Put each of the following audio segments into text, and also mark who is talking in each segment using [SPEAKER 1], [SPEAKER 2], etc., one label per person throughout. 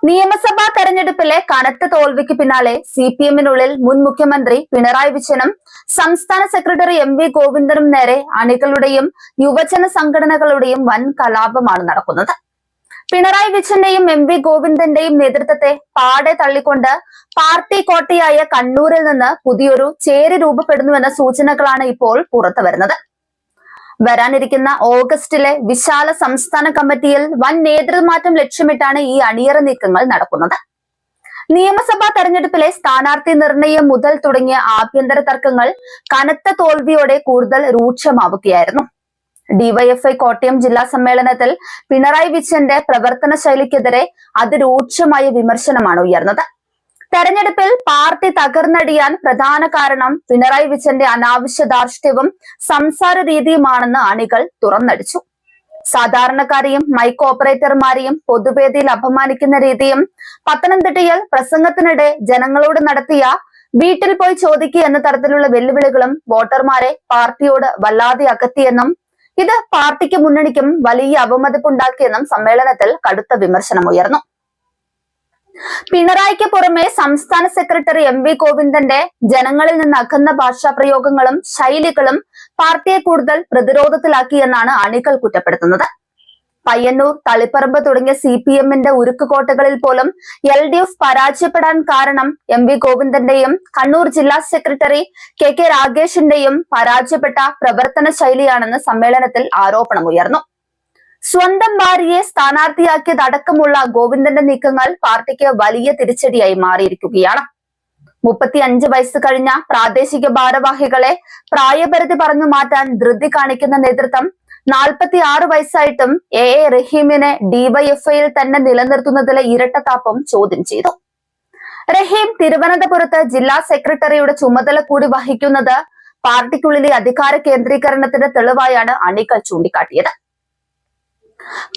[SPEAKER 1] നിയമസഭാ തെരഞ്ഞെടുപ്പിലെ കനത്ത തോൽവിക്ക് പിന്നാലെ സിപിഎമ്മിനുള്ളിൽ മുൻ മുഖ്യമന്ത്രി പിണറായി വിജയനും സംസ്ഥാന സെക്രട്ടറി എം.വി. ഗോവിന്ദനും നേരെ അണികളുടെയും യുവജന സംഘടനകളുടെയും വൻ കലാപമാണ് നടക്കുന്നത്. പിണറായി വിജയന്റെയും എം.വി. ഗോവിന്ദന്റെയും നേതൃത്വത്തെ പാടെ തള്ളിക്കൊണ്ട് പാർട്ടി കോട്ടയായ കണ്ണൂരിൽ നിന്ന് പുതിയൊരു ചേരി രൂപപ്പെടുന്നുവെന്ന സൂചനകളാണ് ഇപ്പോൾ പുറത്തുവരുന്നത്. വരാനിരിക്കുന്ന ഓഗസ്റ്റിലെ വിശാല സംസ്ഥാന കമ്മിറ്റിയിൽ വൻ നേതൃമാറ്റം ലക്ഷ്യമിട്ടാണ് ഈ അണിയറ നീക്കങ്ങൾ നടക്കുന്നത്. നിയമസഭാ തെരഞ്ഞെടുപ്പിലെ സ്ഥാനാർത്ഥി നിർണയം മുതൽ തുടങ്ങിയ ആഭ്യന്തര തർക്കങ്ങൾ കനത്ത തോൽവിയോടെ കൂടുതൽ രൂക്ഷമാവുകയായിരുന്നു. ഡിവൈഎഫ്ഐ കോട്ടയം ജില്ലാ സമ്മേളനത്തിൽ പിണറായി വിജയന്റെ പ്രവർത്തന ശൈലിക്കെതിരെ അതിരൂക്ഷമായ വിമർശനമാണ് ഉയർന്നത്. തെരഞ്ഞെടുപ്പിൽ പാർട്ടി തകർന്നടിയാൻ പ്രധാന കാരണം പിണറായി വിജയന്റെ അനാവശ്യ ധാർഷ്ട്യവും സംസാര രീതിയുമാണെന്ന് അണികൾ തുറന്നടിച്ചു. സാധാരണക്കാരെയും മൈക്ക് ഓപ്പറേറ്റർമാരെയും പൊതുവേദിയിൽ അപമാനിക്കുന്ന രീതിയും പത്തനംതിട്ടയിൽ പ്രസംഗത്തിനിടെ ജനങ്ങളോട് നടത്തിയ വീട്ടിൽ പോയി ചോദിക്കുക എന്ന തരത്തിലുള്ള വെല്ലുവിളികളും വോട്ടർമാരെ പാർട്ടിയോട് വല്ലാതെ അകറ്റിയെന്നും ഇത് പാർട്ടിക്ക് മുന്നണിക്കും വലിയ അവമതിപ്പുണ്ടാക്കിയെന്നും സമ്മേളനത്തിൽ കടുത്ത വിമർശനമുയർന്നു. പിണറായിക്ക് പുറമെ സംസ്ഥാന സെക്രട്ടറി എം.വി. ഗോവിന്ദന്റെ ജനങ്ങളിൽ നിന്ന് അകന്ന ഭാഷാ പ്രയോഗങ്ങളും ശൈലികളും പാർട്ടിയെ കൂടുതൽ പ്രതിരോധത്തിലാക്കിയെന്നാണ് അണികൾ കുറ്റപ്പെടുത്തുന്നത്. പയ്യന്നൂർ, തളിപ്പറമ്പ് തുടങ്ങിയ സിപിഎമ്മിന്റെ ഉരുക്കുകോട്ടകളിൽ പോലും എൽ.ഡി.എഫ് പരാജയപ്പെടാൻ കാരണം എം.വി. ഗോവിന്ദന്റെയും കണ്ണൂർ ജില്ലാ സെക്രട്ടറി കെ രാഗേഷിന്റെയും പരാജയപ്പെട്ട പ്രവർത്തന ശൈലിയാണെന്ന് സമ്മേളനത്തിൽ ആരോപണമുയർന്നു. സ്വന്തം ഭാര്യയെ സ്ഥാനാർത്ഥിയാക്കിയതടക്കമുള്ള ഗോവിന്ദന്റെ നീക്കങ്ങൾ പാർട്ടിക്ക് വലിയ തിരിച്ചടിയായി മാറിയിരിക്കുകയാണ്. 35 വയസ്സ് കഴിഞ്ഞ പ്രാദേശിക ഭാരവാഹികളെ പ്രായപരിധി പറഞ്ഞു മാറ്റാൻ ധൃതി കാണിക്കുന്ന നേതൃത്വം 46 വയസ്സായിട്ടും എ റഹീമിനെ ഡിവൈഎഫ്ഐയിൽ തന്നെ നിലനിർത്തുന്നതിലെ ഇരട്ടത്താപ്പും ചോദ്യം ചെയ്തു. റഹീം തിരുവനന്തപുരത്ത് ജില്ലാ സെക്രട്ടറിയുടെ ചുമതല കൂടി വഹിക്കുന്നത് പാർട്ടിക്കുള്ളിലെ അധികാര കേന്ദ്രീകരണത്തിന്റെ തെളിവായാണ് അണികൾ ചൂണ്ടിക്കാട്ടിയത്.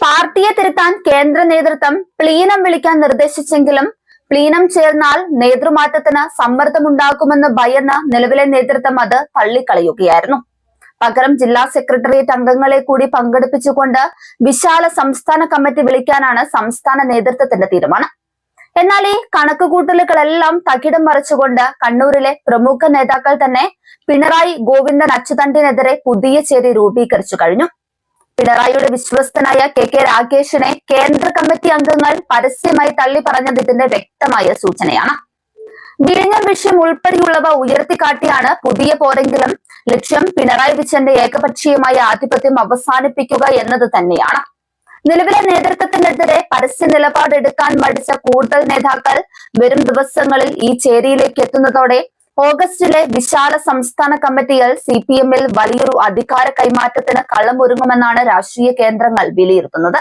[SPEAKER 1] പാർട്ടിയെ തിരുത്താൻ കേന്ദ്ര നേതൃത്വം പ്ലീനം വിളിക്കാൻ നിർദ്ദേശിച്ചെങ്കിലും പ്ലീനം ചേർന്നാൽ നേതൃമാറ്റത്തിന് സമ്മർദ്ദമുണ്ടാക്കുമെന്ന് ഭയന്ന നിലവിലെ നേതൃത്വം അത് തള്ളിക്കളയുകയായിരുന്നു. പകരം ജില്ലാ സെക്രട്ടേറിയറ്റ് അംഗങ്ങളെ കൂടി പങ്കെടുപ്പിച്ചുകൊണ്ട് വിശാല സംസ്ഥാന കമ്മിറ്റി വിളിക്കാനാണ് സംസ്ഥാന നേതൃത്വത്തിന്റെ തീരുമാനം. എന്നാൽ ഈ കണക്കുകൂട്ടലുകളെല്ലാം തകിടം മറിച്ചുകൊണ്ട് കണ്ണൂരിലെ പ്രമുഖ നേതാക്കൾ തന്നെ പിണറായി ഗോവിന്ദൻ അച്ചുതണ്ടിനെതിരെ പുതിയ ചേരി രൂപീകരിച്ചു കഴിഞ്ഞു. പിണറായിയുടെ വിശ്വസ്തനായ കെ രാഗേഷിനെ കേന്ദ്ര കമ്മിറ്റി അംഗങ്ങൾ പരസ്യമായി തള്ളി പറഞ്ഞത് ഇതിന്റെ വ്യക്തമായ സൂചനയാണ്. വിഴിഞ്ഞം വിഷയം ഉൾപ്പെടെയുള്ളവ ഉയർത്തിക്കാട്ടിയാണ് പുതിയ പോരെങ്കിലും ലക്ഷ്യം പിണറായി വിജയന്റെ ഏകപക്ഷീയമായ ആധിപത്യം അവസാനിപ്പിക്കുക എന്നത് തന്നെയാണ്. നിലവിലെ നേതൃത്വത്തിനെതിരെ പരസ്യ നിലപാടെടുക്കാൻ മടിച്ച കൂടുതൽ നേതാക്കൾ വരും ദിവസങ്ങളിൽ ഈ ചേരിയിലേക്ക് എത്തുന്നതോടെ ഓഗസ്റ്റിലെ വിശാല സംസ്ഥാന കമ്മിറ്റിയിൽ സിപിഎമ്മിൽ വലിയൊരു അധികാര കൈമാറ്റത്തിന് കളമൊരുങ്ങുമെന്നാണ് രാഷ്ട്രീയ കേന്ദ്രങ്ങൾ വിലയിരുത്തുന്നത്.